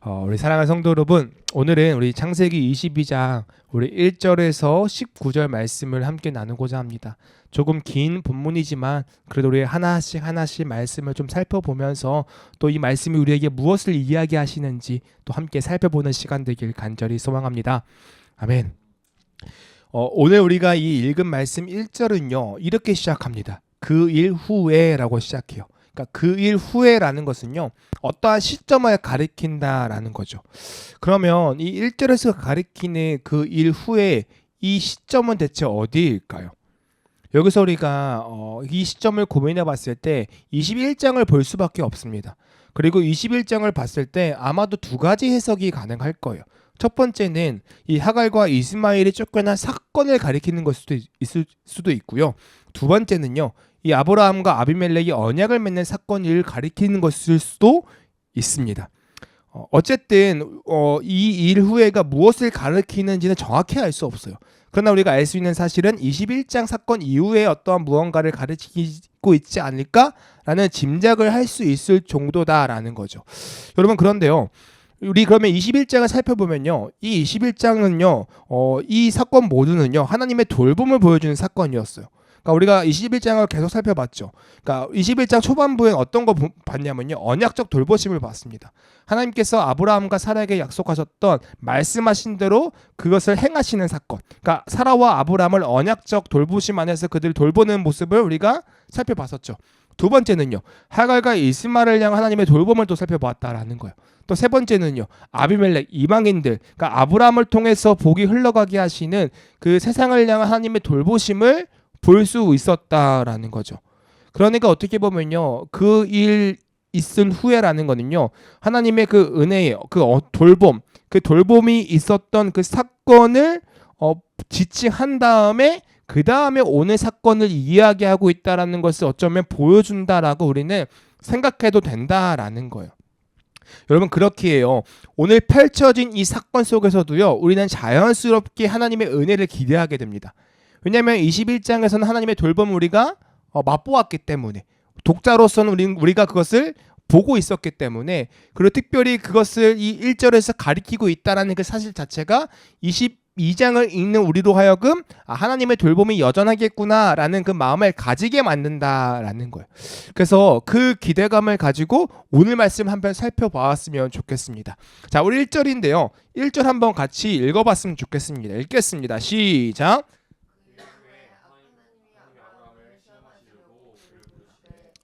우리 사랑하는 성도 여러분, 오늘은 우리 창세기 22장 우리 1절에서 19절 말씀을 함께 나누고자 합니다. 조금 긴 본문이지만 그래도 우리 하나씩 말씀을 좀 살펴보면서 또 이 말씀이 우리에게 무엇을 이야기하시는지 또 함께 살펴보는 시간 되길 간절히 소망합니다. 아멘. 오늘 우리가 이 읽은 말씀 1절은요 이렇게 시작합니다. 그 일 후에 라고 시작해요. 그러니까 그 일 후에라는 것은요 어떠한 시점을 가리킨다라는 거죠. 그러면 이 1절에서 가리키는 그 일 후에 이 시점은 대체 어디일까요? 여기서 우리가 이 시점을 고민해 봤을 때 21장을 볼 수밖에 없습니다. 그리고 21장을 봤을 때 아마도 두 가지 해석이 가능할 거예요. 첫 번째는 이 하갈과 이스마엘이 쫓겨난 사건을 가리키는 것 있을 수도 있고요. 두 번째는요. 이 아브라함과 아비멜렉이 언약을 맺는 사건을 가리키는 것일 수도 있습니다. 어쨌든 이 일 후에가 무엇을 가리키는지는 정확히 알 수 없어요. 그러나 우리가 알 수 있는 사실은 21장 사건 이후에 어떠한 무언가를 가리키고 있지 않을까라는 짐작을 할 수 있을 정도다라는 거죠. 여러분 그런데요. 우리 그러면 21장을 살펴보면요. 이 21장은요. 이 사건 모두는요. 하나님의 돌봄을 보여주는 사건이었어요. 그러니까 우리가 21장을 계속 살펴봤죠. 그러니까 21장 초반부엔 어떤 거 봤냐면요. 언약적 돌보심을 봤습니다. 하나님께서 아브라함과 사라에게 약속하셨던 말씀하신 대로 그것을 행하시는 사건. 그러니까 사라와 아브라함을 언약적 돌보심 안에서 그들을 돌보는 모습을 우리가 살펴봤었죠. 두 번째는요. 하갈과 이스마엘을 향한 하나님의 돌봄을 또 살펴봤다라는 거예요. 또 세 번째는요. 아비멜렉 이방인들, 그러니까 아브라함을 통해서 복이 흘러가게 하시는 그 세상을 향한 하나님의 돌보심을 볼 수 있었다라는 거죠. 그러니까 어떻게 보면요. 그 일 있은 후에라는 거는요. 하나님의 그 은혜예요. 그 돌봄, 그 돌봄이 있었던 그 사건을 지칭한 다음에 그 다음에 오늘 사건을 이야기하고 있다라는 것을 어쩌면 보여준다라고 우리는 생각해도 된다라는 거예요. 여러분 그렇게 해요. 오늘 펼쳐진 이 사건 속에서도요. 우리는 자연스럽게 하나님의 은혜를 기대하게 됩니다. 왜냐하면 21장에서는 하나님의 돌봄을 우리가 맛보았기 때문에 독자로서는 우리가 그것을 보고 있었기 때문에 그리고 특별히 그것을 이 1절에서 가리키고 있다는 그 사실 자체가 22장을 읽는 우리로 하여금 하나님의 돌봄이 여전하겠구나라는 그 마음을 가지게 만든다라는 거예요. 그래서 그 기대감을 가지고 오늘 말씀 한번 살펴보았으면 좋겠습니다. 자, 우리 1절인데요. 1절 한번 같이 읽어봤으면 좋겠습니다. 읽겠습니다. 시작.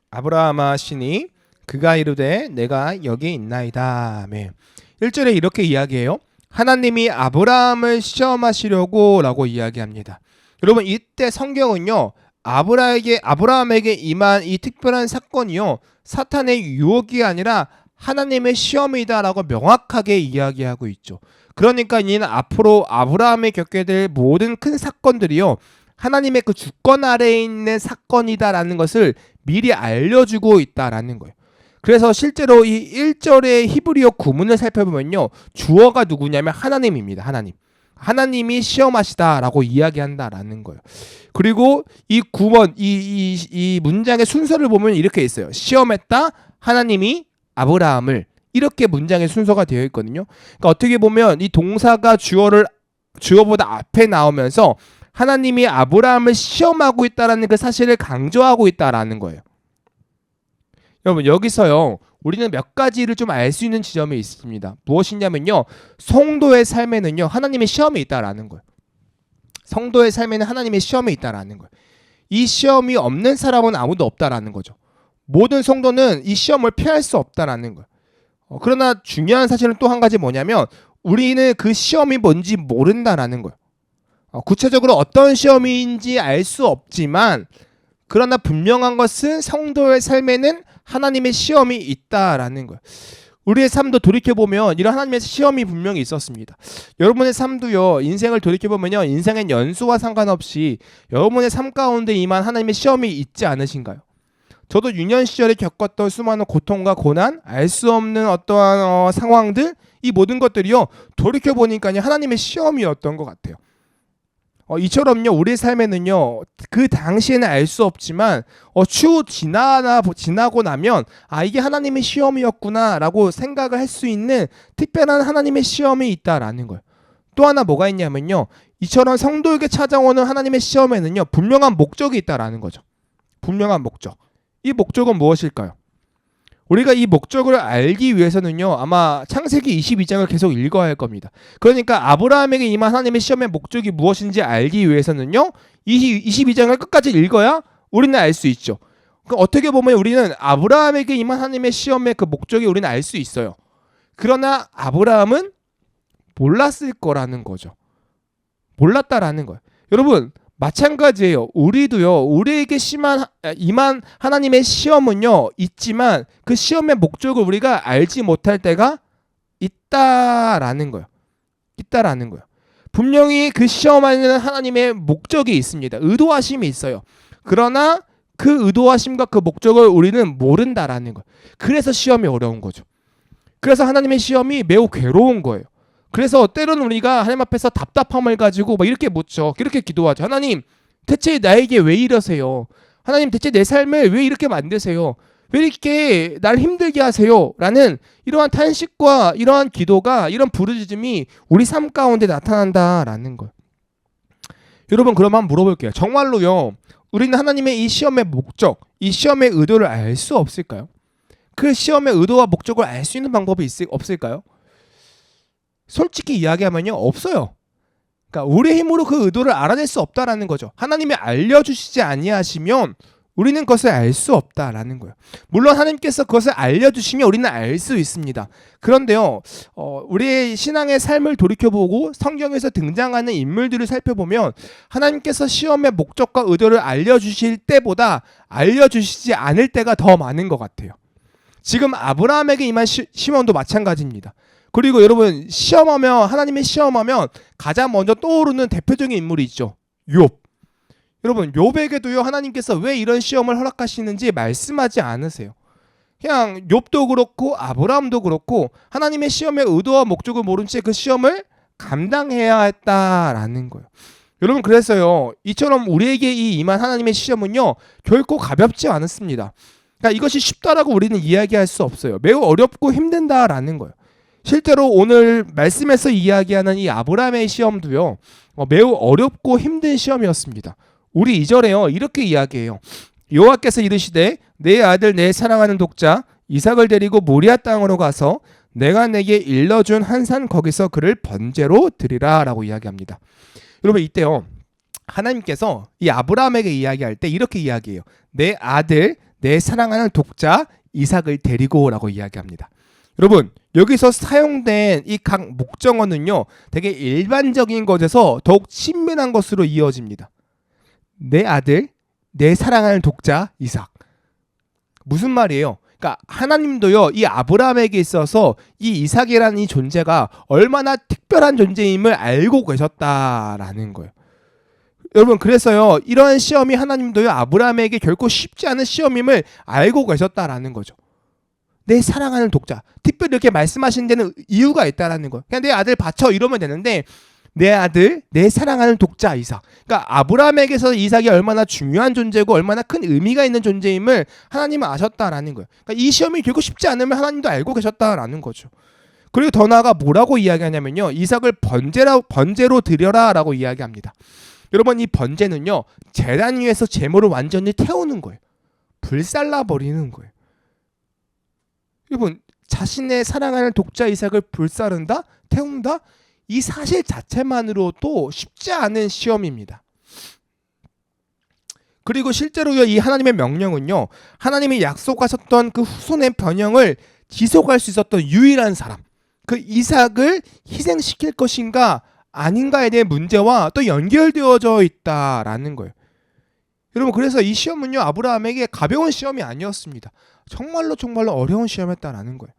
아브라함아 시니 그가 이르되 내가 여기 있나이다. 아멘. 1절에 이렇게 이야기해요. 하나님이 아브라함을 시험하시려고 라고 이야기합니다. 여러분 이때 성경은요. 아브라함에게 임한 이 특별한 사건이요. 사탄의 유혹이 아니라 하나님의 시험이다라고 명확하게 이야기하고 있죠. 그러니까 이는 앞으로 아브라함이 겪게 될 모든 큰 사건들이요. 하나님의 그 주권 아래에 있는 사건이다라는 것을 미리 알려주고 있다라는 거예요. 그래서 실제로 이 1절의 히브리어 구문을 살펴보면요. 주어가 누구냐면 하나님입니다. 하나님이 시험하시다라고 이야기한다라는 거예요. 그리고 이 구원, 이 문장의 순서를 보면 이렇게 있어요. 시험했다 하나님이 아브라함을 이렇게 문장의 순서가 되어 있거든요. 그러니까 어떻게 보면 이 동사가 주어보다 앞에 나오면서 하나님이 아브라함을 시험하고 있다는 그 사실을 강조하고 있다라는 거예요. 여러분 여기서요. 우리는 몇 가지를 좀 알 수 있는 지점이 있습니다. 무엇이냐면요. 성도의 삶에는요. 하나님의 시험이 있다라는 거예요. 성도의 삶에는 하나님의 시험이 있다라는 거예요. 이 시험이 없는 사람은 아무도 없다라는 거죠. 모든 성도는 이 시험을 피할 수 없다라는 거예요. 그러나 중요한 사실은 또 한 가지 뭐냐면 우리는 그 시험이 뭔지 모른다라는 거예요. 구체적으로 어떤 시험인지 알 수 없지만 그러나 분명한 것은 성도의 삶에는 하나님의 시험이 있다라는 거예요. 우리의 삶도 돌이켜보면 이런 하나님의 시험이 분명히 있었습니다. 여러분의 삶도요. 인생을 돌이켜보면요. 인생의 연수와 상관없이 여러분의 삶 가운데 임한 하나님의 시험이 있지 않으신가요? 저도 유년 시절에 겪었던 수많은 고통과 고난, 알 수 없는 어떠한 상황들 이 모든 것들이요. 돌이켜보니까 하나님의 시험이었던 것 같아요. 이처럼요 우리의 삶에는요 그 당시에는 알 수 없지만 추후 지나고 나면 이게 하나님의 시험이었구나라고 생각을 할 수 있는 특별한 하나님의 시험이 있다라는 거예요. 또 하나 뭐가 있냐면요 이처럼 성도에게 찾아오는 하나님의 시험에는요 분명한 목적이 있다라는 거죠. 분명한 목적. 이 목적은 무엇일까요? 우리가 이 목적을 알기 위해서는요 아마 창세기 22장을 계속 읽어야 할 겁니다. 그러니까 아브라함에게 임한 하나님의 시험의 목적이 무엇인지 알기 위해서는요 22장을 끝까지 읽어야 우리는 알 수 있죠. 그러니까 어떻게 보면 우리는 아브라함에게 임한 하나님의 시험의 그 목적이 우리는 알 수 있어요. 그러나 아브라함은 몰랐을 거라는 거죠. 몰랐다라는 거예요. 여러분 마찬가지예요. 우리도요 우리에게 임한 하나님의 시험은요 있지만 그 시험의 목적을 우리가 알지 못할 때가 있다라는 거예요. 있다라는 거예요. 분명히 그 시험 안에는 하나님의 목적이 있습니다. 의도하심이 있어요. 그러나 그 의도하심과 그 목적을 우리는 모른다라는 거예요. 그래서 시험이 어려운 거죠. 그래서 하나님의 시험이 매우 괴로운 거예요. 그래서 때로는 우리가 하나님 앞에서 답답함을 가지고 막 이렇게 묻죠. 이렇게 기도하죠. 하나님 대체 나에게 왜 이러세요? 하나님 대체 내 삶을 왜 이렇게 만드세요? 왜 이렇게 날 힘들게 하세요? 라는 이러한 탄식과 이러한 기도가 이런 부르짖음이 우리 삶 가운데 나타난다라는 거예요. 여러분 그럼 한번 물어볼게요. 정말로요 우리는 하나님의 이 시험의 목적, 이 시험의 의도를 알 수 없을까요? 그 시험의 의도와 목적을 알 수 있는 방법이 없을까요? 솔직히 이야기하면요 없어요. 그러니까 우리의 힘으로 그 의도를 알아낼 수 없다라는 거죠. 하나님이 알려주시지 아니하시면 우리는 그것을 알 수 없다라는 거예요. 물론 하나님께서 그것을 알려주시면 우리는 알 수 있습니다. 그런데요 우리의 신앙의 삶을 돌이켜보고 성경에서 등장하는 인물들을 살펴보면 하나님께서 시험의 목적과 의도를 알려주실 때보다 알려주시지 않을 때가 더 많은 것 같아요. 지금 아브라함에게 임한 시험도 마찬가지입니다. 그리고 여러분 하나님의 시험하면 가장 먼저 떠오르는 대표적인 인물이 있죠. 욥. 여러분 욥에게도요 하나님께서 왜 이런 시험을 허락하시는지 말씀하지 않으세요. 그냥 욥도 그렇고 아브라함도 그렇고 하나님의 시험의 의도와 목적을 모른 채 그 시험을 감당해야 했다라는 거예요. 여러분 그래서요 이처럼 우리에게 임한 하나님의 시험은요 결코 가볍지 않습니다. 그러니까 이것이 쉽다라고 우리는 이야기할 수 없어요. 매우 어렵고 힘든다라는 거예요. 실제로 오늘 말씀에서 이야기하는 이 아브라함의 시험도요 매우 어렵고 힘든 시험이었습니다. 우리 2절에요 이렇게 이야기해요. 여호와께서 이르시되 내 아들 내 사랑하는 독자 이삭을 데리고 모리아 땅으로 가서 내가 내게 일러준 한 산 거기서 그를 번제로 드리라 라고 이야기합니다. 여러분 이때요 하나님께서 이 아브라함에게 이야기할 때 이렇게 이야기해요. 내 아들 내 사랑하는 독자 이삭을 데리고 라고 이야기합니다. 여러분 여기서 사용된 이 각 목적어는요 되게 일반적인 것에서 더욱 친밀한 것으로 이어집니다. 내 아들 내 사랑하는 독자 이삭. 무슨 말이에요? 그러니까 하나님도요 이 아브라함에게 있어서 이 이삭이라는 이 존재가 얼마나 특별한 존재임을 알고 계셨다라는 거예요. 여러분 그래서요 이러한 시험이 하나님도요 아브라함에게 결코 쉽지 않은 시험임을 알고 계셨다라는 거죠. 내 사랑하는 독자. 특별히 이렇게 말씀하신 데는 이유가 있다라는 거예요. 그냥 내 아들 바쳐 이러면 되는데 내 아들, 내 사랑하는 독자 이삭. 그러니까 아브라함에게서 이삭이 얼마나 중요한 존재고 얼마나 큰 의미가 있는 존재임을 하나님은 아셨다라는 거예요. 그러니까 이 시험이 결코 쉽지 않으면 하나님도 알고 계셨다라는 거죠. 그리고 더 나아가 뭐라고 이야기하냐면요. 이삭을 번제로 드려라라고 이야기합니다. 여러분 이 번제는요. 제단 위에서 제물을 완전히 태우는 거예요. 불살라 버리는 거예요. 여러분 자신의 사랑하는 독자 이삭을 불사른다? 태운다? 이 사실 자체만으로도 쉽지 않은 시험입니다. 그리고 실제로요 이 하나님의 명령은요 하나님이 약속하셨던 그 후손의 번영을 지속할 수 있었던 유일한 사람 그 이삭을 희생시킬 것인가 아닌가에 대한 문제와 또 연결되어져 있다라는 거예요. 여러분 그래서 이 시험은요 아브라함에게 가벼운 시험이 아니었습니다. 정말로 어려운 시험이었다라는 거예요.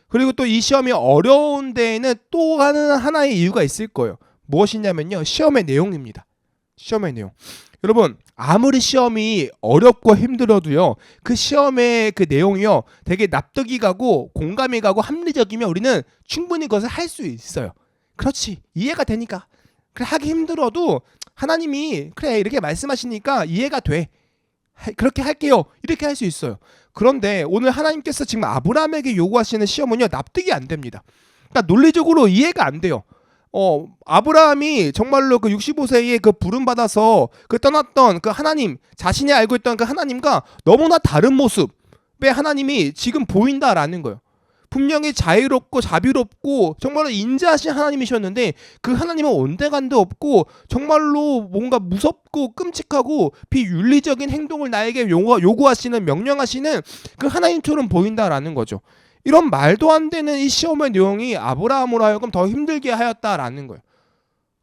그리고 또 이 시험이 어려운 데에는 또 하나의 이유가 있을 거예요. 무엇이냐면요 시험의 내용입니다. 시험의 내용. 여러분 아무리 시험이 어렵고 힘들어도요 그 시험의 그 내용이요 되게 납득이 가고 공감이 가고 합리적이면 우리는 충분히 그것을 할 수 있어요. 그렇지 이해가 되니까. 그래 하기 힘들어도 하나님이 그래 이렇게 말씀하시니까 이해가 돼. 그렇게 할게요. 이렇게 할 수 있어요. 그런데 오늘 하나님께서 지금 아브라함에게 요구하시는 시험은요, 납득이 안 됩니다. 그러니까 논리적으로 이해가 안 돼요. 아브라함이 정말로 그 65세에 그 부름 받아서 그 떠났던 그 하나님, 자신이 알고 있던 그 하나님과 너무나 다른 모습의 하나님이 지금 보인다라는 거예요. 분명히 자유롭고 자비롭고 정말로 인자하신 하나님이셨는데 그 하나님은 온데간데 없고 정말로 뭔가 무섭고 끔찍하고 비윤리적인 행동을 나에게 요구하시는, 명령하시는 그 하나님처럼 보인다라는 거죠. 이런 말도 안 되는 이 시험의 내용이 아브라함으로 하여금 더 힘들게 하였다라는 거예요.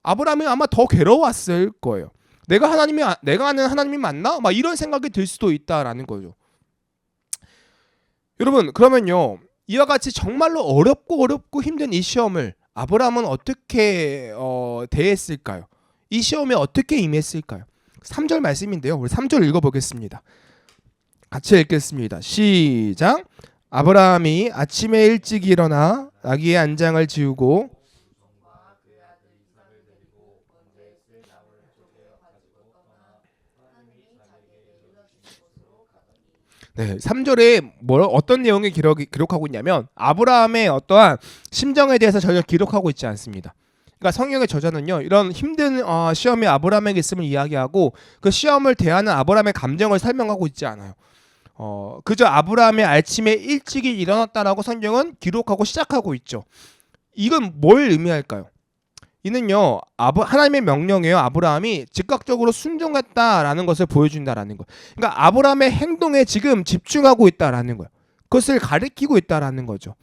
아브라함이 아마 더 괴로웠을 거예요. 내가 아는 하나님이 맞나? 막 이런 생각이 들 수도 있다라는 거죠. 여러분, 그러면요, 이와 같이 정말로 어렵고 힘든 이 시험을 아브라함은 어떻게 대했을까요? 이 시험에 어떻게 임했을까요? 3절 말씀인데요. 우리 3절 읽어보겠습니다. 같이 읽겠습니다. 시작. 아브라함이 아침에 일찍 일어나 나귀의 안장을 지우고 네, 3절에 어떤 내용이 기록하고 있냐면 아브라함의 어떠한 심정에 대해서 전혀 기록하고 있지 않습니다. 그러니까 성경의 저자는요, 이런 힘든 시험이 아브라함에게 있음을 이야기하고 그 시험을 대하는 아브라함의 감정을 설명하고 있지 않아요. 그저 아브라함의 아침에 일찍이 일어났다라고 성경은 기록하고 시작하고 있죠. 이건 뭘 의미할까요? 이는요, 하나님의 명령이에요. 아브라함이 즉각적으로 순종했다라는 것을 보여준다라는 거. 그러니까 아브라함의 행동에 지금 집중하고 있다라는 거예요. 그것을 가리키고 있다라는 거죠.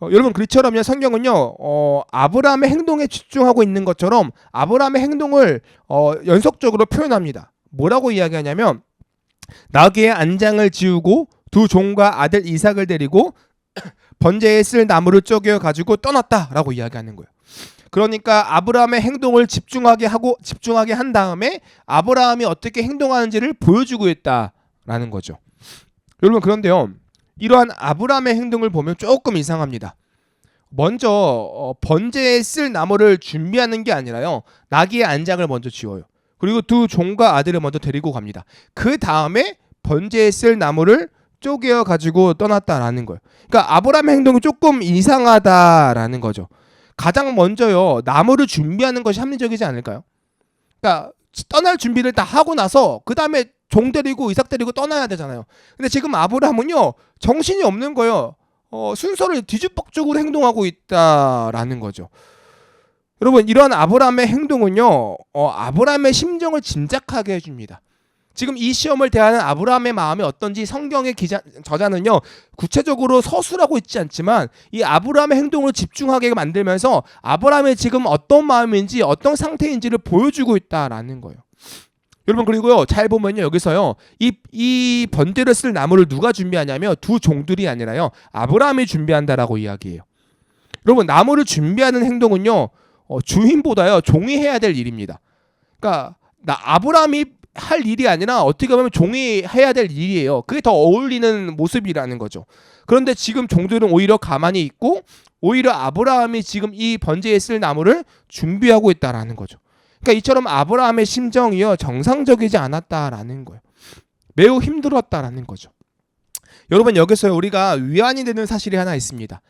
여러분, 그처럼요, 성경은요, 아브라함의 행동에 집중하고 있는 것처럼 아브라함의 행동을 연속적으로 표현합니다. 뭐라고 이야기하냐면 나귀의 안장을 지우고 두 종과 아들 이삭을 데리고 번제에 쓸 나무를 쪼개어 가지고 떠났다라고 이야기하는 거예요. 그러니까 아브라함의 행동을 집중하게 한 다음에 아브라함이 어떻게 행동하는지를 보여주고 있다라는 거죠. 여러분, 그런데요, 이러한 아브라함의 행동을 보면 조금 이상합니다. 먼저 번제에 쓸 나무를 준비하는 게 아니라요, 나귀의 안장을 먼저 지워요. 그리고 두 종과 아들을 먼저 데리고 갑니다. 그 다음에 번제에 쓸 나무를 쪼개어 가지고 떠났다라는 거예요. 그러니까 아브라함의 행동이 조금 이상하다라는 거죠. 가장 먼저요, 나무를 준비하는 것이 합리적이지 않을까요? 그러니까 떠날 준비를 다 하고 나서 그 다음에 종 데리고 이삭 데리고 떠나야 되잖아요. 근데 지금 아브라함은요, 정신이 없는 거예요. 순서를 뒤죽박죽으로 행동하고 있다라는 거죠. 여러분, 이러한 아브라함의 행동은요, 아브라함의 심정을 짐작하게 해줍니다. 지금 이 시험을 대하는 아브라함의 마음이 어떤지 성경의 저자는요, 구체적으로 서술하고 있지 않지만 이 아브라함의 행동을 집중하게 만들면서 아브라함의 지금 어떤 마음인지 어떤 상태인지를 보여주고 있다라는 거예요. 여러분, 그리고요, 잘 보면요, 여기서요, 이 번제를 쓸 나무를 누가 준비하냐면 두 종들이 아니라요, 아브라함이 준비한다라고 이야기해요. 여러분, 나무를 준비하는 행동은요, 주인보다요, 종이 해야 될 일입니다. 그러니까 아브라함이 할 일이 아니라 어떻게 보면 종이 해야 될 일이에요. 그게 더 어울리는 모습이라는 거죠. 그런데 지금 종들은 오히려 가만히 있고 오히려 아브라함이 지금 이 번제에 쓸 나무를 준비하고 있다라는 거죠. 그러니까 이처럼 아브라함의 심정이요, 정상적이지 않았다라는 거예요. 매우 힘들었다라는 거죠. 여러분, 여기서 우리가 위안이 되는 사실이 하나 있습니다.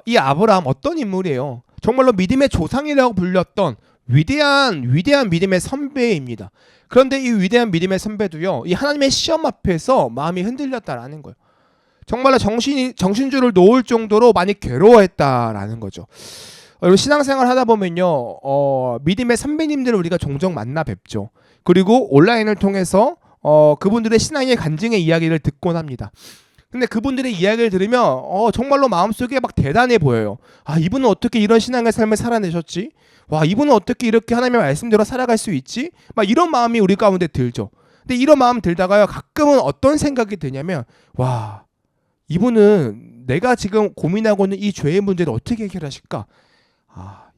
이 아브라함 어떤 인물이에요? 정말로 믿음의 조상이라고 불렸던 위대한 믿음의 선배입니다. 그런데 이 위대한 믿음의 선배도요, 이 하나님의 시험 앞에서 마음이 흔들렸다라는 거예요. 정말로 정신줄을 놓을 정도로 많이 괴로워했다라는 거죠. 여러분, 신앙생활 하다 보면요, 믿음의 선배님들을 우리가 종종 만나 뵙죠. 그리고 온라인을 통해서 그분들의 신앙의 간증의 이야기를 듣곤 합니다. 근데 그분들의 이야기를 들으면 정말로 마음속에 막 대단해 보여요. 아, 이분은 어떻게 이런 신앙의 삶을 살아내셨지? 와, 이분은 어떻게 이렇게 하나님의 말씀대로 살아갈 수 있지? 막 이런 마음이 우리 가운데 들죠. 근데 이런 마음 들다가요, 가끔은 어떤 생각이 드냐면, 와, 이분은 내가 지금 고민하고 있는 이 죄의 문제를 어떻게 해결하실까?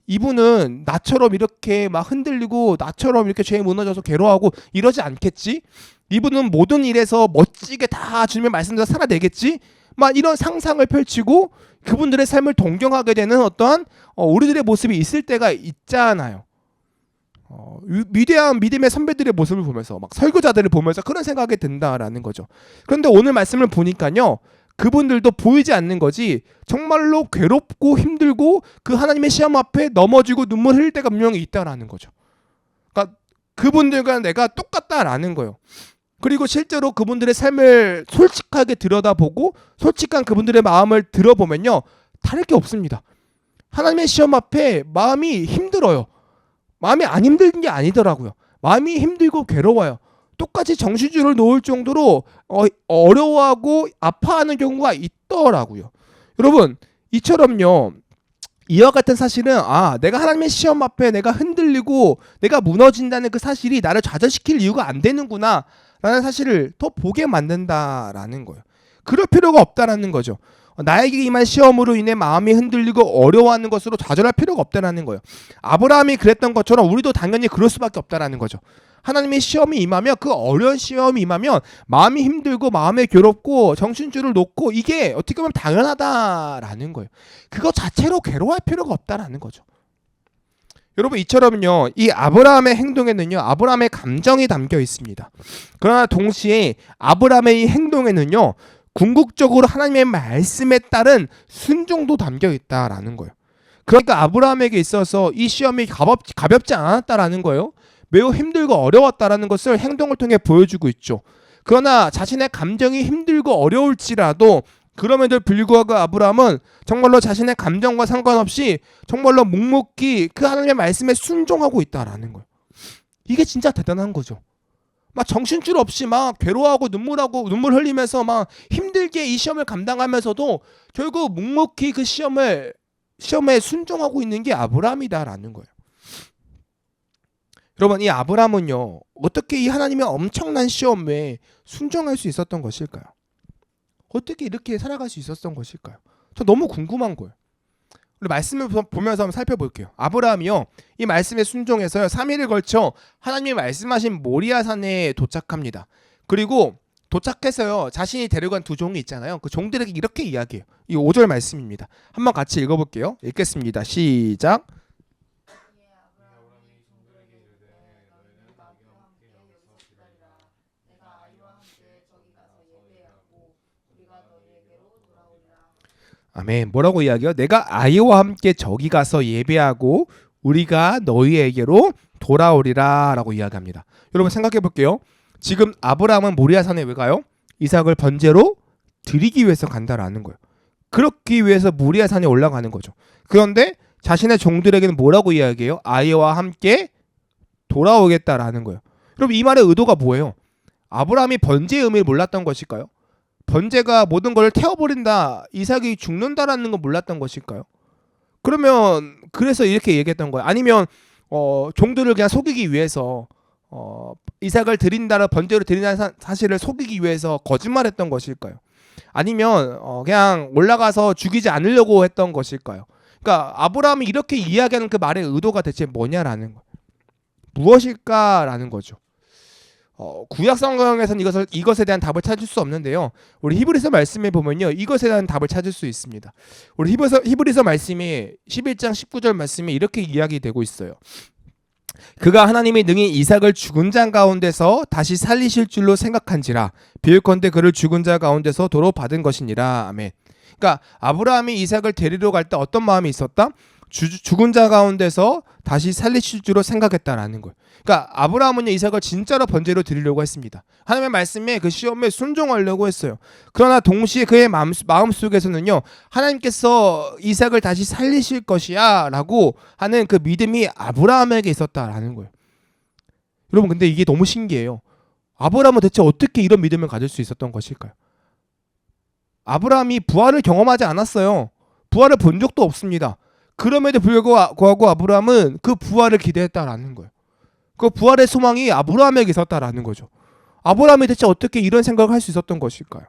이분은 나처럼 이렇게 막 흔들리고 나처럼 이렇게 죄에 무너져서 괴로워하고 이러지 않겠지? 이분은 모든 일에서 멋지게 다 주님의 말씀대로 살아내겠지? 막 이런 상상을 펼치고 그분들의 삶을 동경하게 되는 어떠한 우리들의 모습이 있을 때가 있잖아요. 위대한 믿음의 선배들의 모습을 보면서 막 설교자들을 보면서 그런 생각이 든다라는 거죠. 그런데 오늘 말씀을 보니까요. 그분들도 보이지 않는 거지 정말로 괴롭고 힘들고 그 하나님의 시험 앞에 넘어지고 눈물 흘릴 때가 분명히 있다라는 거죠. 그러니까 그분들과 내가 똑같다라는 거예요. 그리고 실제로 그분들의 삶을 솔직하게 들여다보고 솔직한 그분들의 마음을 들어보면요. 다를 게 없습니다. 하나님의 시험 앞에 마음이 힘들어요. 마음이 안 힘든 게 아니더라고요. 마음이 힘들고 괴로워요. 똑같이 정신줄을 놓을 정도로 어려워하고 아파하는 경우가 있더라고요. 여러분, 이처럼요. 이와 같은 사실은 내가 하나님의 시험 앞에 내가 흔들리고 내가 무너진다는 그 사실이 나를 좌절시킬 이유가 안 되는구나 라는 사실을 더 보게 만든다라는 거예요. 그럴 필요가 없다라는 거죠. 나에게 임한 시험으로 인해 마음이 흔들리고 어려워하는 것으로 좌절할 필요가 없다라는 거예요. 아브라함이 그랬던 것처럼 우리도 당연히 그럴 수밖에 없다라는 거죠. 하나님의 시험이 임하면 그 어려운 시험이 임하면 마음이 힘들고 마음에 괴롭고 정신줄을 놓고 이게 어떻게 보면 당연하다라는 거예요. 그거 자체로 괴로워할 필요가 없다라는 거죠. 여러분 이처럼요. 이 아브라함의 행동에는요. 아브라함의 감정이 담겨 있습니다. 그러나 동시에 아브라함의 이 행동에는요. 궁극적으로 하나님의 말씀에 따른 순종도 담겨 있다라는 거예요. 그러니까 아브라함에게 있어서 이 시험이 가볍지 않았다라는 거예요. 매우 힘들고 어려웠다라는 것을 행동을 통해 보여주고 있죠. 그러나 자신의 감정이 힘들고 어려울지라도 그럼에도 불구하고 아브라함은 정말로 자신의 감정과 상관없이 정말로 묵묵히 그 하나님의 말씀에 순종하고 있다라는 거예요. 이게 진짜 대단한 거죠. 막 정신줄 없이 막 괴로워하고 눈물 흘리면서 막 힘들게 이 시험을 감당하면서도 결국 묵묵히 그 시험에 순종하고 있는 게 아브라함이다라는 거예요. 여러분 이 아브라함은요 어떻게 이 하나님의 엄청난 시험에 순종할 수 있었던 것일까요? 어떻게 이렇게 살아갈 수 있었던 것일까요? 저 너무 궁금한 거예요. 우리 말씀을 보면서 한번 살펴볼게요. 아브라함이요 이 말씀에 순종해서요 3일을 걸쳐 하나님이 말씀하신 모리아산에 도착합니다. 그리고 도착해서요 자신이 데려간 두 종이 있잖아요. 그 종들에게 이렇게 이야기해요. 이 5절 말씀입니다. 한번 같이 읽어볼게요. 읽겠습니다. 시작. 아멘. 뭐라고 이야기해요? 내가 아이와 함께 저기 가서 예배하고 우리가 너희에게로 돌아오리라 라고 이야기합니다. 여러분 생각해 볼게요. 지금 아브라함은 모리아산에 왜 가요? 이삭을 번제로 드리기 위해서 간다라는 거예요. 그렇기 위해서 모리아산에 올라가는 거죠. 그런데 자신의 종들에게는 뭐라고 이야기해요? 아이와 함께 돌아오겠다라는 거예요. 여러분 이 말의 의도가 뭐예요? 아브라함이 번제의 의미를 몰랐던 것일까요? 번제가 모든 걸 태워버린다, 이삭이 죽는다라는 걸 몰랐던 것일까요? 그러면 그래서 이렇게 얘기했던 거예요. 아니면 종들을 그냥 속이기 위해서 이삭을 드린다라 번제로 드린다는 사실을 속이기 위해서 거짓말했던 것일까요? 아니면 그냥 올라가서 죽이지 않으려고 했던 것일까요? 그러니까 아브라함이 이렇게 이야기하는 그 말의 의도가 대체 뭐냐라는 거, 무엇일까라는 거죠. 구약 성경에서는 이것에 대한 답을 찾을 수 없는데요. 우리 히브리서 말씀에 보면요. 이것에 대한 답을 찾을 수 있습니다. 우리 히브리서 말씀이 11장 19절 말씀에 이렇게 이야기되고 있어요. 그가 하나님이 능히 이삭을 죽은 자 가운데서 다시 살리실 줄로 생각한지라 비올컨대 그를 죽은 자 가운데서 도로 받은 것이니라. 아멘. 그러니까 아브라함이 이삭을 데리러 갈 때 어떤 마음이 있었다? 죽은 자 가운데서 다시 살리실 줄로 생각했다라는 거예요. 그러니까 아브라함은 이삭을 진짜로 번제로 드리려고 했습니다. 하나님의 말씀에 그 시험에 순종하려고 했어요. 그러나 동시에 그의 마음속에서는요. 하나님께서 이삭을 다시 살리실 것이야 라고 하는 그 믿음이 아브라함에게 있었다라는 거예요. 여러분 근데 이게 너무 신기해요. 아브라함은 대체 어떻게 이런 믿음을 가질 수 있었던 것일까요? 아브라함이 부활을 경험하지 않았어요. 부활을 본 적도 없습니다. 그럼에도 불구하고 아브라함은 그 부활을 기대했다라는 거예요. 그 부활의 소망이 아브라함에게 있었다라는 거죠. 아브라함이 대체 어떻게 이런 생각을 할 수 있었던 것일까요?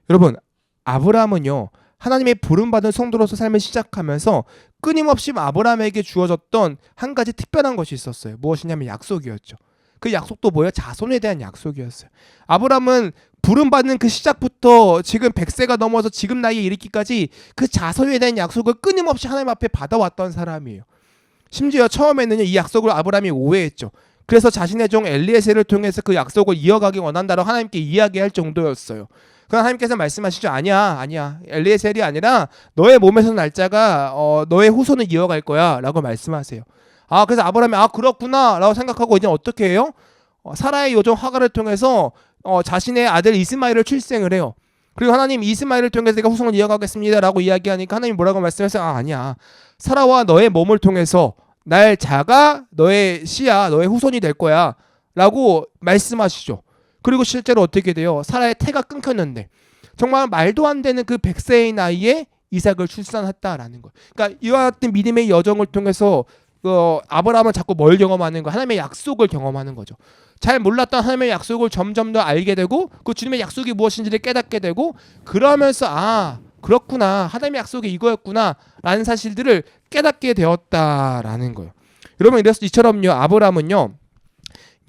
여러분 아브라함은요 하나님의 부름받은 성도로서 삶을 시작하면서 끊임없이 아브라함에게 주어졌던 한 가지 특별한 것이 있었어요. 무엇이냐면 약속이었죠. 그 약속도 뭐예요? 자손에 대한 약속이었어요. 아브라함은 부름받는 그 시작부터 지금 100세가 넘어서 지금 나이에 이르기까지 그 자손에 대한 약속을 끊임없이 하나님 앞에 받아왔던 사람이에요. 심지어 처음에는요, 이 약속을 아브라함이 오해했죠. 그래서 자신의 종 엘리에셀을 통해서 그 약속을 이어가기 원한다고 하나님께 이야기할 정도였어요. 그러나 하나님께서 말씀하시죠. 아니야. 엘리에셀이 아니라 너의 몸에서 날짜가 너의 후손을 이어갈 거야 라고 말씀하세요. 그래서 아브라함이 그렇구나 라고 생각하고 이제 어떻게 해요? 사라의 여종 하갈을 통해서 자신의 아들 이스마엘을 출생을 해요. 그리고 하나님 이스마엘을 통해서 내가 후손을 이어가겠습니다 라고 이야기하니까 하나님 뭐라고 말씀하세요? 아니야. 사라와 너의 몸을 통해서 날 자가 너의 씨야, 너의 후손이 될 거야 라고 말씀하시죠. 그리고 실제로 어떻게 돼요? 사라의 태가 끊겼는데 정말 말도 안 되는 그 100세의 나이에 이삭을 출산했다라는 거예요. 그러니까 이와 같은 믿음의 여정을 통해서 아브라함은 자꾸 뭘 경험하는 거예요? 하나님의 약속을 경험하는 거죠. 잘 몰랐던 하나님의 약속을 점점 더 알게 되고 그 주님의 약속이 무엇인지를 깨닫게 되고 그러면서 그렇구나, 하나님의 약속이 이거였구나 라는 사실들을 깨닫게 되었다라는 거예요. 여러분, 이처럼요 아브라함은요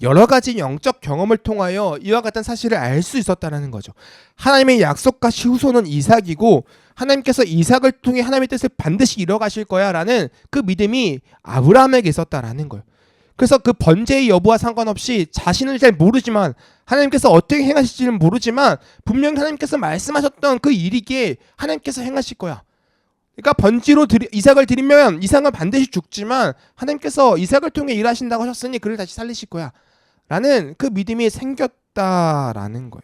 여러 가지 영적 경험을 통하여 이와 같은 사실을 알 수 있었다는 거죠. 하나님의 약속과시 후손은 이삭이고 하나님께서 이삭을 통해 하나님의 뜻을 반드시 이뤄가실 거야 라는 그 믿음이 아브라함에게 있었다라는 거예요. 그래서 그 번제의 여부와 상관없이 자신은 잘 모르지만 하나님께서 어떻게 행하실지는 모르지만 분명히 하나님께서 말씀하셨던 그 일이기에 하나님께서 행하실 거야. 그러니까 번지로 이삭을 드리면 이삭은 반드시 죽지만 하나님께서 이삭을 통해 일하신다고 하셨으니 그를 다시 살리실 거야 라는 그 믿음이 생겼다라는 거예요.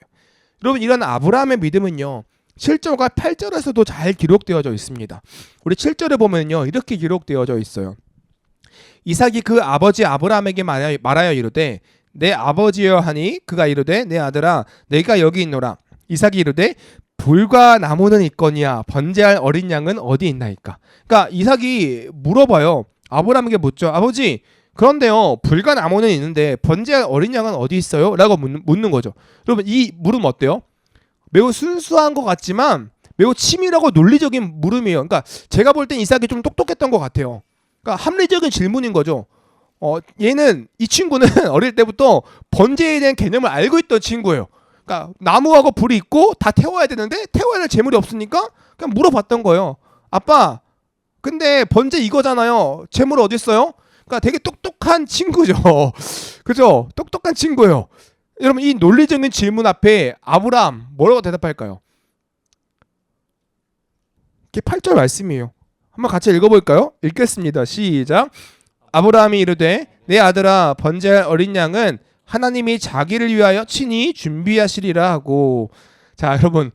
여러분, 이런 아브라함의 믿음은요 7절과 8절에서도 잘 기록되어져 있습니다. 우리 7절에 보면요 이렇게 기록되어져 있어요. 이삭이 그 아버지 아브라함에게 말하여 이르되 내 아버지여 하니 그가 이르되 내 아들아 내가 여기 있노라. 이삭이 이르되 불과 나무는 있거니와 번제할 어린 양은 어디 있나이까. 그러니까 이삭이 물어봐요. 아브라함에게 묻죠. 아버지, 그런데요 불과 나무는 있는데 번제할 어린 양은 어디 있어요? 라고 묻는 거죠. 여러분, 이 물음 어때요? 매우 순수한 것 같지만 매우 치밀하고 논리적인 물음이에요. 그러니까 제가 볼 땐 이삭이 좀 똑똑했던 것 같아요. 그러니까 합리적인 질문인 거죠. 이 친구는 어릴 때부터 번제에 대한 개념을 알고 있던 친구예요. 그러니까 나무하고 불이 있고 다 태워야 되는데 태워야 될 재물이 없으니까 그냥 물어봤던 거예요. 아빠, 근데 번제 이거잖아요. 재물 어디 있어요? 그러니까 되게 똑똑한 친구죠. 그죠? 똑똑한 친구예요. 여러분, 이 논리적인 질문 앞에 아브라함 뭐라고 대답할까요? 이게 8절 말씀이에요. 한번 같이 읽어볼까요? 읽겠습니다. 시작. 아브라함이 이르되 내 아들아 번제할 어린 양은 하나님이 자기를 위하여 친히 준비하시리라 하고. 자, 여러분,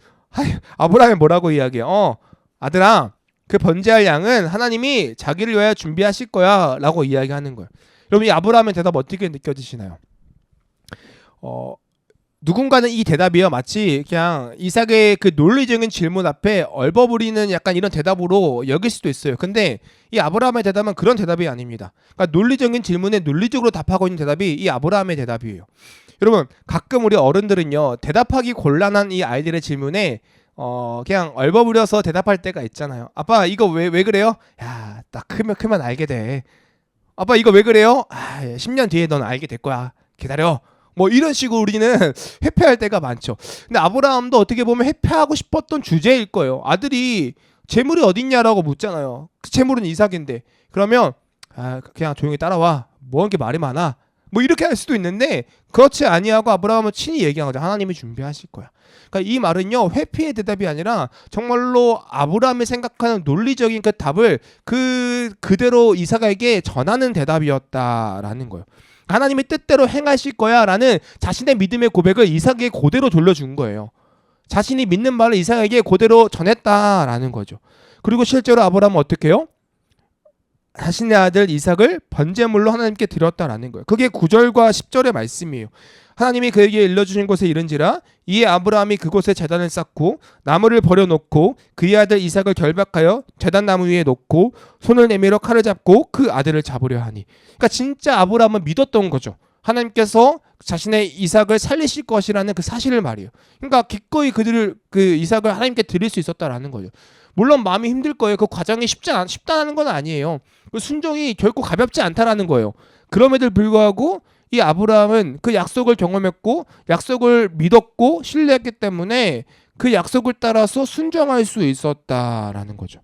아브라함이 뭐라고 이야기해요? 아들아, 그 번제할 양은 하나님이 자기를 위하여 준비하실 거야 라고 이야기하는 거예요. 여러분, 이 아브라함의 대답 어떻게 느껴지시나요? 누군가는 이 대답이요 마치 그냥 이삭의 그 논리적인 질문 앞에 얼버무리는 약간 이런 대답으로 여길 수도 있어요. 근데 이 아브라함의 대답은 그런 대답이 아닙니다. 그러니까 논리적인 질문에 논리적으로 답하고 있는 대답이 이 아브라함의 대답이에요. 여러분, 가끔 우리 어른들은요 대답하기 곤란한 이 아이들의 질문에 그냥 얼버무려서 대답할 때가 있잖아요. 아빠, 이거 왜 그래요? 야, 딱 크면 알게 돼. 아빠, 이거 왜 그래요? 10년 뒤에 넌 알게 될 거야. 기다려. 뭐 이런 식으로 우리는 회피할 때가 많죠. 근데 아브라함도 어떻게 보면 회피하고 싶었던 주제일 거예요. 아들이 재물이 어딨냐라고 묻잖아요. 그 재물은 이삭인데. 그러면 그냥 조용히 따라와. 뭐 이렇게 말이 많아. 뭐 이렇게 할 수도 있는데 그렇지 아니하고 아브라함은 친히 얘기한 거죠. 하나님이 준비하실 거야. 그러니까 이 말은요 회피의 대답이 아니라 정말로 아브라함이 생각하는 논리적인 그 답을 그대로 이삭에게 전하는 대답이었다라는 거예요. 하나님의 뜻대로 행하실 거야 라는 자신의 믿음의 고백을 이삭에게 그대로 돌려준 거예요. 자신이 믿는 말을 이삭에게 그대로 전했다라는 거죠. 그리고 실제로 아브라함은 어떻게 해요? 자신의 아들 이삭을 번제물로 하나님께 드렸다라는 거예요. 그게 9절과 10절의 말씀이에요. 하나님이 그에게 일러주신 곳에 이른지라 이에 아브라함이 그곳에 제단을 쌓고 나무를 버려놓고 그의 아들 이삭을 결박하여 제단 나무 위에 놓고 손을 내밀어 칼을 잡고 그 아들을 잡으려 하니. 그러니까 진짜 아브라함은 믿었던 거죠. 하나님께서 자신의 이삭을 살리실 것이라는 그 사실을 말이에요. 그러니까 기꺼이 그 이삭을 하나님께 드릴 수 있었다라는 거죠. 물론 마음이 힘들 거예요. 그 과정이 쉽다는 건 아니에요. 그 순종이 결코 가볍지 않다라는 거예요. 그럼에도 불구하고 이 아브라함은 그 약속을 경험했고 약속을 믿었고 신뢰했기 때문에 그 약속을 따라서 순종할 수 있었다라는 거죠.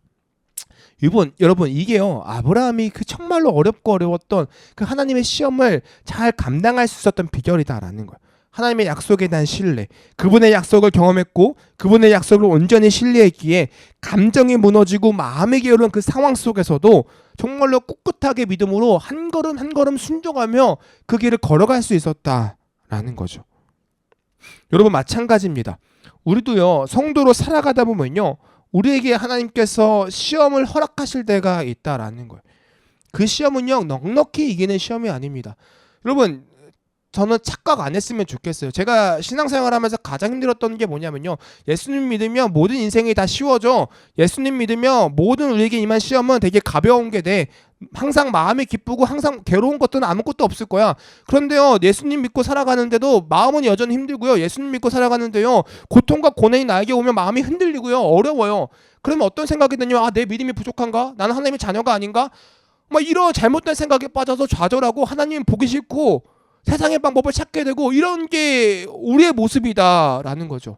여러분 이게요, 아브라함이 그 정말로 어렵고 어려웠던 그 하나님의 시험을 잘 감당할 수 있었던 비결이다라는 거예요. 하나님의 약속에 대한 신뢰, 그분의 약속을 경험했고 그분의 약속을 온전히 신뢰했기에 감정이 무너지고 마음이 게으른 그 상황 속에서도 정말로 꿋꿋하게 믿음으로 한 걸음 한 걸음 순종하며 그 길을 걸어갈 수 있었다라는 거죠. 여러분 마찬가지입니다. 우리도요, 성도로 살아가다 보면요, 우리에게 하나님께서 시험을 허락하실 때가 있다라는 거예요. 그 시험은요, 넉넉히 이기는 시험이 아닙니다. 여러분, 저는 착각 안 했으면 좋겠어요. 제가 신앙생활하면서 가장 힘들었던 게 뭐냐면요, 예수님 믿으면 모든 인생이 다 쉬워져. 예수님 믿으면 모든 우리에게 임한 시험은 되게 가벼운 게 돼. 항상 마음이 기쁘고 항상 괴로운 것들은 아무것도 없을 거야. 그런데요, 예수님 믿고 살아가는데도 마음은 여전히 힘들고요, 예수님 믿고 살아가는데요, 고통과 고난이 나에게 오면 마음이 흔들리고요, 어려워요. 그러면 어떤 생각이 드냐면, 내 믿음이 부족한가? 나는 하나님의 자녀가 아닌가? 막 이런 잘못된 생각에 빠져서 좌절하고 하나님 보기 싫고 세상의 방법을 찾게 되고, 이런 게 우리의 모습이다라는 거죠.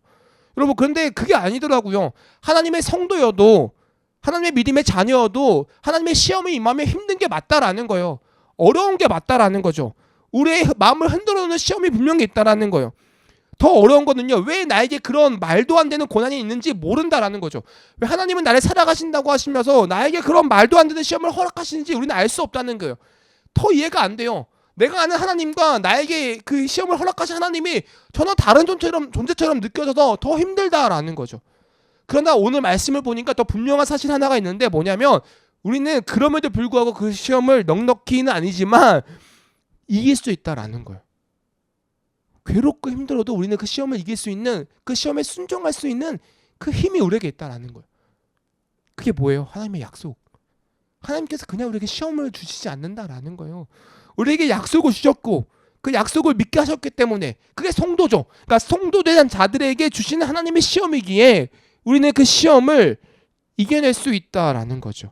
여러분, 그런데 그게 아니더라고요. 하나님의 성도여도, 하나님의 믿음의 자녀여도 하나님의 시험이 임하면 힘든 게 맞다라는 거예요. 어려운 게 맞다라는 거죠. 우리의 마음을 흔들어놓는 시험이 분명히 있다라는 거예요. 더 어려운 거는요, 왜 나에게 그런 말도 안 되는 고난이 있는지 모른다라는 거죠. 왜 하나님은 나를 살아가신다고 하시면서 나에게 그런 말도 안 되는 시험을 허락하시는지 우리는 알 수 없다는 거예요. 더 이해가 안 돼요. 내가 아는 하나님과 나에게 그 시험을 허락하신 하나님이 전혀 다른 존재처럼 느껴져서 더 힘들다라는 거죠. 그러나 오늘 말씀을 보니까 더 분명한 사실 하나가 있는데, 뭐냐면 우리는 그럼에도 불구하고 그 시험을 넉넉히는 아니지만 이길 수 있다라는 거예요. 괴롭고 힘들어도 우리는 그 시험을 이길 수 있는, 그 시험에 순종할 수 있는 그 힘이 우리에게 있다라는 거예요. 그게 뭐예요? 하나님의 약속. 하나님께서 그냥 우리에게 시험을 주시지 않는다라는 거예요. 우리에게 약속을 주셨고 그 약속을 믿게 하셨기 때문에, 그게 성도죠. 그러니까 성도된 자들에게 주시는 하나님의 시험이기에 우리는 그 시험을 이겨낼 수 있다라는 거죠.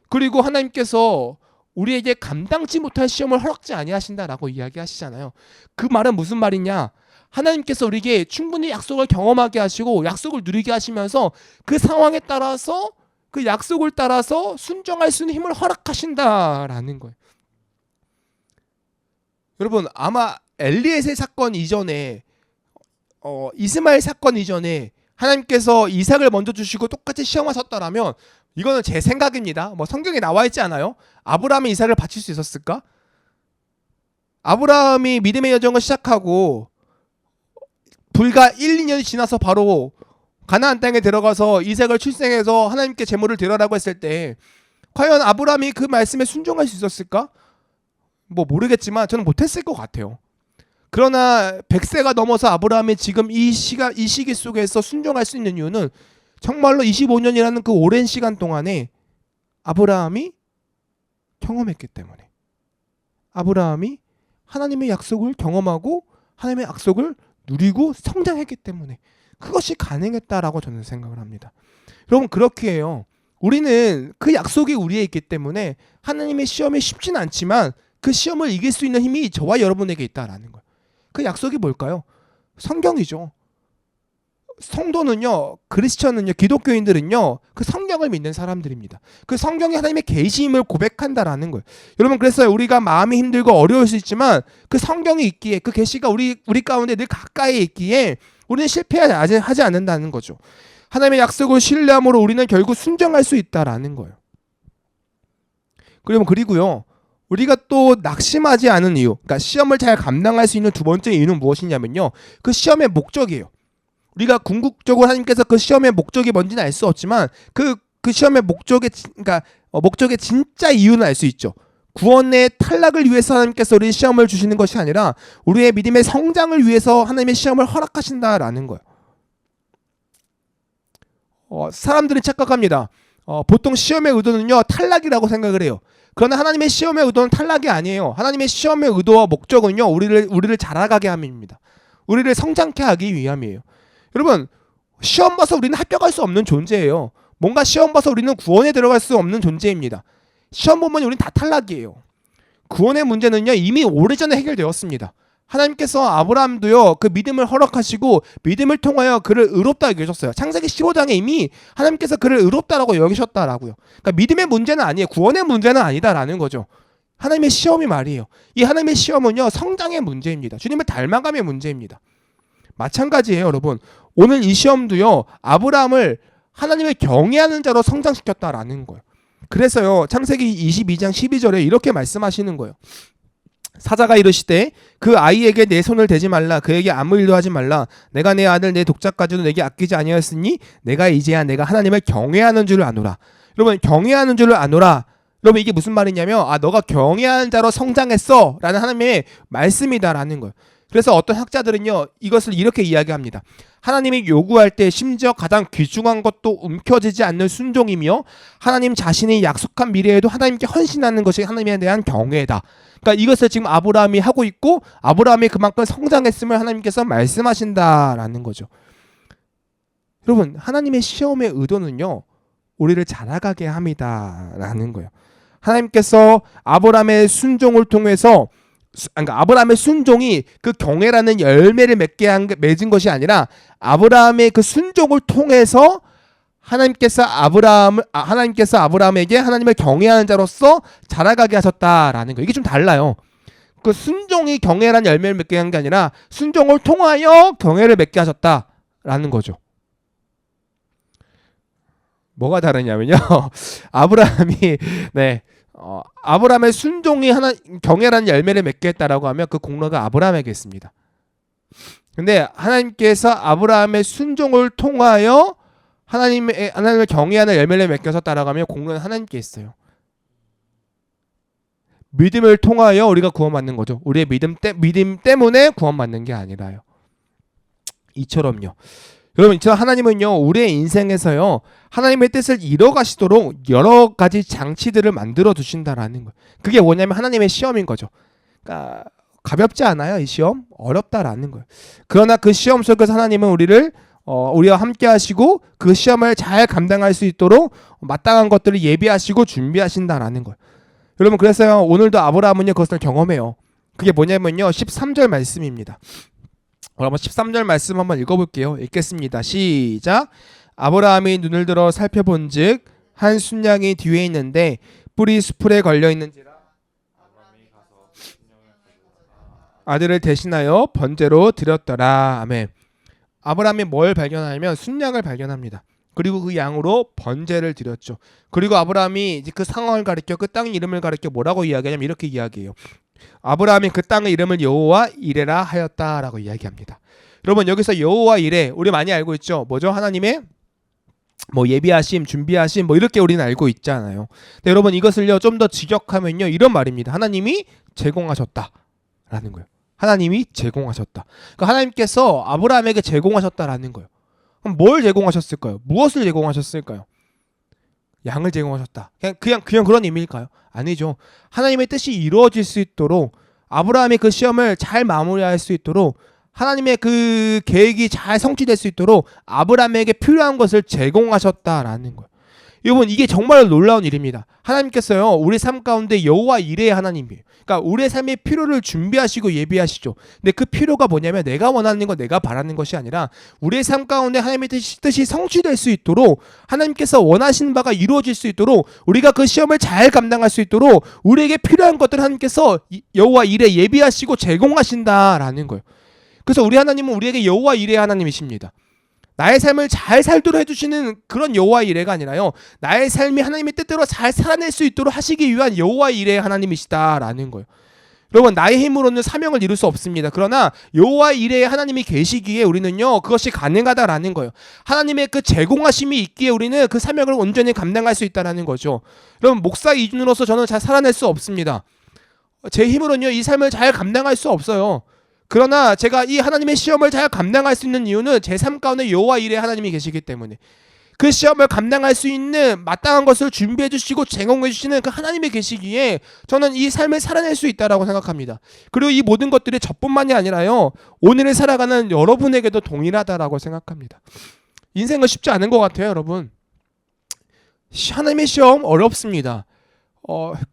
그리고 하나님께서 우리에게 감당치 못할 시험을 허락지 아니하신다라고 이야기하시잖아요. 그 말은 무슨 말이냐? 하나님께서 우리에게 충분히 약속을 경험하게 하시고 약속을 누리게 하시면서 그 상황에 따라서, 그 약속을 따라서 순종할 수 있는 힘을 허락하신다라는 거예요. 여러분, 아마 엘리에셀 사건 이전에, 이스마엘 사건 이전에 하나님께서 이삭을 먼저 주시고 똑같이 시험하셨다라면, 이거는 제 생각입니다. 뭐 성경에 나와 있지 않아요? 아브라함이 이삭을 바칠 수 있었을까? 아브라함이 믿음의 여정을 시작하고 불과 1, 2년이 지나서 바로 가나안 땅에 들어가서 이삭을 출생해서 하나님께 제물을 드려라고 했을 때, 과연 아브라함이 그 말씀에 순종할 수 있었을까? 뭐 모르겠지만 저는 못했을 것 같아요. 그러나 100세가 넘어서 아브라함이 지금 이 시기 속에서 순종할 수 있는 이유는 정말로 25년이라는 그 오랜 시간 동안에 아브라함이 경험했기 때문에, 아브라함이 하나님의 약속을 경험하고 하나님의 약속을 누리고 성장했기 때문에 그것이 가능했다라고 저는 생각을 합니다. 여러분, 그렇게 해요. 우리는 그 약속이 우리에 있기 때문에 하나님의 시험이 쉽진 않지만 그 시험을 이길 수 있는 힘이 저와 여러분에게 있다라는 거예요. 그 약속이 뭘까요? 성경이죠. 성도는요, 크리스천은요, 기독교인들은요, 그 성경을 믿는 사람들입니다. 그 성경이 하나님의 계시임을 고백한다라는 거예요. 여러분, 그래서 우리가 마음이 힘들고 어려울 수 있지만 그 성경이 있기에, 그 계시가 우리 가운데 늘 가까이 있기에 우리는 실패하지 않는다는 거죠. 하나님의 약속을 신뢰함으로 우리는 결국 순종할 수 있다라는 거예요. 그리고요, 우리가 또 낙심하지 않은 이유, 그러니까 시험을 잘 감당할 수 있는 두 번째 이유는 무엇이냐면요, 그 시험의 목적이에요. 우리가 궁극적으로 하나님께서 그 시험의 목적이 뭔지는 알 수 없지만 그 시험의 목적의 진짜 이유는 알 수 있죠. 구원의 탈락을 위해서 하나님께서 우리 시험을 주시는 것이 아니라 우리의 믿음의 성장을 위해서 하나님의 시험을 허락하신다라는 거예요. 사람들은 착각합니다. 보통 시험의 의도는요, 탈락이라고 생각을 해요. 그러나 하나님의 시험의 의도는 탈락이 아니에요. 하나님의 시험의 의도와 목적은요, 우리를 자라가게 함입니다. 우리를 성장케 하기 위함이에요. 여러분, 시험 봐서 우리는 합격할 수 없는 존재예요. 뭔가 시험 봐서 우리는 구원에 들어갈 수 없는 존재입니다. 시험 보면 우리는 다 탈락이에요. 구원의 문제는요, 이미 오래전에 해결되었습니다. 하나님께서 아브라함도요 그 믿음을 허락하시고 믿음을 통하여 그를 의롭다 여기셨어요. 창세기 15장에 이미 하나님께서 그를 의롭다라고 여기셨다라고요. 그러니까 믿음의 문제는 아니에요. 구원의 문제는 아니다라는 거죠. 하나님의 시험이 말이에요. 이 하나님의 시험은요 성장의 문제입니다. 주님을 닮아감의 문제입니다. 마찬가지예요, 여러분. 오늘 이 시험도요 아브라함을 하나님을 경외하는 자로 성장시켰다라는 거예요. 그래서요 창세기 22장 12절에 이렇게 말씀하시는 거예요. 사자가 이르시되 그 아이에게 내 손을 대지 말라, 그에게 아무 일도 하지 말라. 내가 내 아들 내 독자까지도 내게 아끼지 아니하였으니 내가 이제야 내가 하나님을 경외하는 줄을 아노라. 여러분 경외하는 줄을 아노라. 여러분 이게 무슨 말이냐면 너가 경외하는 자로 성장했어 라는 하나님의 말씀이다라는 거예요. 그래서 어떤 학자들은요 이것을 이렇게 이야기합니다. 하나님이 요구할 때 심지어 가장 귀중한 것도 움켜쥐지 않는 순종이며 하나님 자신이 약속한 미래에도 하나님께 헌신하는 것이 하나님에 대한 경외다. 그러니까 이것을 지금 아브라함이 하고 있고 아브라함이 그만큼 성장했음을 하나님께서 말씀하신다라는 거죠. 여러분 하나님의 시험의 의도는요 우리를 자라가게 합니다라는 거예요. 하나님께서 아브라함의 순종을 통해서 그러니까 아브라함의 순종이 그 경외라는 열매를 맺은 것이 아니라 아브라함의 그 순종을 통해서 하나님께서 아브라함에게 하나님을 경외하는 자로서 자라가게 하셨다라는 거예요. 이게 좀 달라요. 그 순종이 경외라는 열매를 맺게 한 게 아니라 순종을 통하여 경외를 맺게 하셨다라는 거죠. 뭐가 다르냐면요. 아브라함이 아브라함의 순종이 경외라는 열매를 맺게 했다라고 하면 그 공로가 아브라함에게 있습니다. 근데 하나님께서 아브라함의 순종을 통하여 하나님을 경외하는 열매를 맺으셨다라고 하면 공로는 하나님께 있어요. 믿음을 통하여 우리가 구원받는 거죠. 우리의 믿음 때문에 구원받는 게 아니라요. 이처럼요. 여러분, 하나님은요 우리의 인생에서요 하나님의 뜻을 이뤄가시도록 여러 가지 장치들을 만들어 두신다라는 거예요. 그게 뭐냐면 하나님의 시험인 거죠. 그러니까 가볍지 않아요. 이 시험 어렵다라는 거예요. 그러나 그 시험 속에서 하나님은 우리와 함께 하시고 그 시험을 잘 감당할 수 있도록 마땅한 것들을 예비하시고 준비하신다라는 거예요. 여러분, 그래서요 오늘도 아브라함은요 그것을 경험해요. 그게 뭐냐면요 13절 말씀입니다. 한번 13절 말씀 한번 읽어볼게요. 읽겠습니다. 시작. 아브라함이 눈을 들어 살펴본즉 한 순양이 뒤에 있는데 뿔이 수풀에 걸려 있는지라 아들을 대신하여 번제로 드렸더라. 아멘. 아브라함이 뭘 발견하냐면 순양을 발견합니다. 그리고 그 양으로 번제를 드렸죠. 그리고 아브라함이 이제 그 상황을 가리켜 그 땅 이름을 가리켜 뭐라고 이야기하냐면 이렇게 이야기해요. 아브라함이 그 땅의 이름을 여호와 이레라 하였다라고 이야기합니다. 여러분, 여기서 여호와 이레 우리 많이 알고 있죠. 뭐죠? 하나님의 예비하심, 준비하심 이렇게 우리는 알고 있잖아요. 근데 여러분 이것을요 좀 더 직역하면요 이런 말입니다. 하나님이 제공하셨다라는 거예요. 하나님이 제공하셨다. 그러니까 하나님께서 아브라함에게 제공하셨다라는 거예요. 그럼 뭘 제공하셨을까요? 무엇을 제공하셨을까요? 양을 제공하셨다. 그냥 그런 의미일까요? 아니죠. 하나님의 뜻이 이루어질 수 있도록 아브라함이 그 시험을 잘 마무리할 수 있도록 하나님의 그 계획이 잘 성취될 수 있도록 아브라함에게 필요한 것을 제공하셨다라는 거예요. 여러분, 이게 정말 놀라운 일입니다. 하나님께서요 우리 삶 가운데 여호와 이레의 하나님이에요. 그러니까 우리의 삶의 필요를 준비하시고 예비하시죠. 근데 그 필요가 뭐냐면 내가 원하는 거, 내가 바라는 것이 아니라 우리의 삶 가운데 하나님의 뜻이 성취될 수 있도록 하나님께서 원하시는 바가 이루어질 수 있도록 우리가 그 시험을 잘 감당할 수 있도록 우리에게 필요한 것들을 하나님께서 여호와 이레 예비하시고 제공하신다라는 거예요. 그래서 우리 하나님은 우리에게 여호와 이레의 하나님이십니다. 나의 삶을 잘 살도록 해주시는 그런 여호와 이레가 아니라요 나의 삶이 하나님의 뜻대로 잘 살아낼 수 있도록 하시기 위한 여호와 이레의 하나님이시다라는 거예요. 여러분, 나의 힘으로는 사명을 이룰 수 없습니다. 그러나 여호와 이레의 하나님이 계시기에 우리는요 그것이 가능하다라는 거예요. 하나님의 그 제공하심이 있기에 우리는 그 사명을 온전히 감당할 수 있다라는 거죠. 여러분, 목사 이준으로서 저는 잘 살아낼 수 없습니다. 제 힘으로는요 이 삶을 잘 감당할 수 없어요. 그러나 제가 이 하나님의 시험을 잘 감당할 수 있는 이유는 제 삶 가운데 여호와 이레 하나님이 계시기 때문에 그 시험을 감당할 수 있는 마땅한 것을 준비해 주시고 제공해 주시는 그 하나님이 계시기에 저는 이 삶을 살아낼 수 있다라고 생각합니다. 그리고 이 모든 것들이 저뿐만이 아니라요 오늘을 살아가는 여러분에게도 동일하다라고 생각합니다. 인생은 쉽지 않은 것 같아요. 여러분, 하나님의 시험 어렵습니다.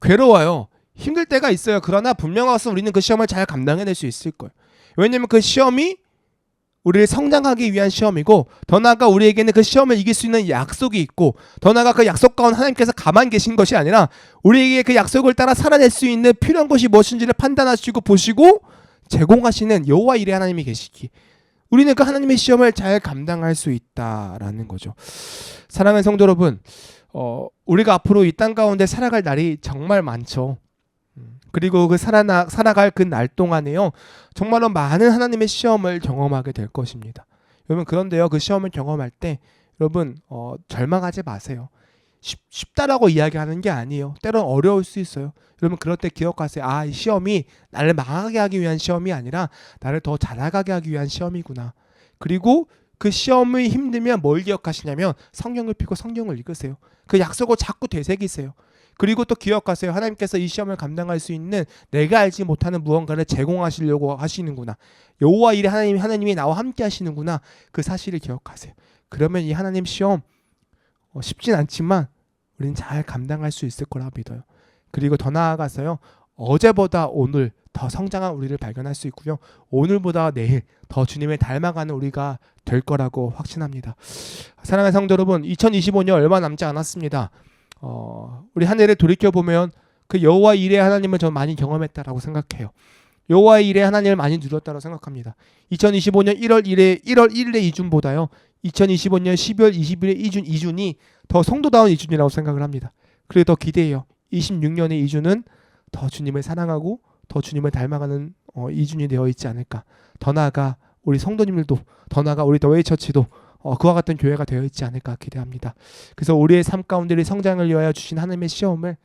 괴로워요. 힘들 때가 있어요. 그러나 분명하서 우리는 그 시험을 잘 감당해낼 수 있을 거예요. 왜냐하면 그 시험이 우리를 성장하기 위한 시험이고, 더 나아가 우리에게는 그 시험을 이길 수 있는 약속이 있고, 더 나아가 그 약속 가운데 하나님께서 가만 계신 것이 아니라 우리에게 그 약속을 따라 살아낼 수 있는 필요한 것이 무엇인지를 판단하시고 보시고 제공하시는 여호와 일의 하나님이 계시기, 우리는 그 하나님의 시험을 잘 감당할 수 있다라는 거죠. 사랑하는 성도 여러분, 우리가 앞으로 이 땅 가운데 살아갈 날이 정말 많죠. 그리고 그 살아갈 그 날 동안에요, 정말로 많은 하나님의 시험을 경험하게 될 것입니다. 여러분, 그런데요, 그 시험을 경험할 때 여러분 절망하지 마세요. 쉽다라고 이야기하는 게 아니에요. 때론 어려울 수 있어요. 여러분, 그럴 때 기억하세요. 이 시험이 나를 망하게 하기 위한 시험이 아니라 나를 더 자라가게 하기 위한 시험이구나. 그리고 그 시험이 힘들면 뭘 기억하시냐면 성경을 펴고 성경을 읽으세요. 그 약속을 자꾸 되새기세요. 그리고 또 기억하세요. 하나님께서 이 시험을 감당할 수 있는 내가 알지 못하는 무언가를 제공하시려고 하시는구나. 여호와 일의 하나님이 나와 함께 하시는구나. 그 사실을 기억하세요. 그러면 이 하나님 시험 쉽진 않지만 우리는 잘 감당할 수 있을 거라 믿어요. 그리고 더 나아가서요, 어제보다 오늘 더 성장한 우리를 발견할 수 있고요, 오늘보다 내일 더 주님을 닮아가는 우리가 될 거라고 확신합니다. 사랑하는 성도 여러분, 2025년 얼마 남지 않았습니다. 우리 한 해를 돌이켜보면 그 여호와 일의 하나님을 저는 많이 경험했다라고 생각해요. 여호와 일의 하나님을 많이 누렸다고 생각합니다. 2025년 1월 1일의 이준보다요, 2025년 12월 20일의 이준이 더 성도다운 이준이라고 생각을 합니다. 그리고 더 기대해요. 26년의 이준은 더 주님을 사랑하고 더 주님을 닮아가는 이준이 되어 있지 않을까. 더 나아가 우리 성도님들도, 더 나아가 우리 더웨이 처치도 그와 같은 교회가 되어 있지 않을까 기대합니다. 그래서 우리의 삶 가운데 성장을 위하여 주신 하나님의 시험을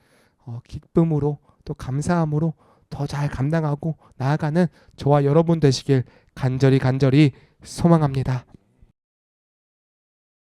기쁨으로 또 감사함으로 더 잘 감당하고 나아가는 저와 여러분 되시길 간절히 소망합니다.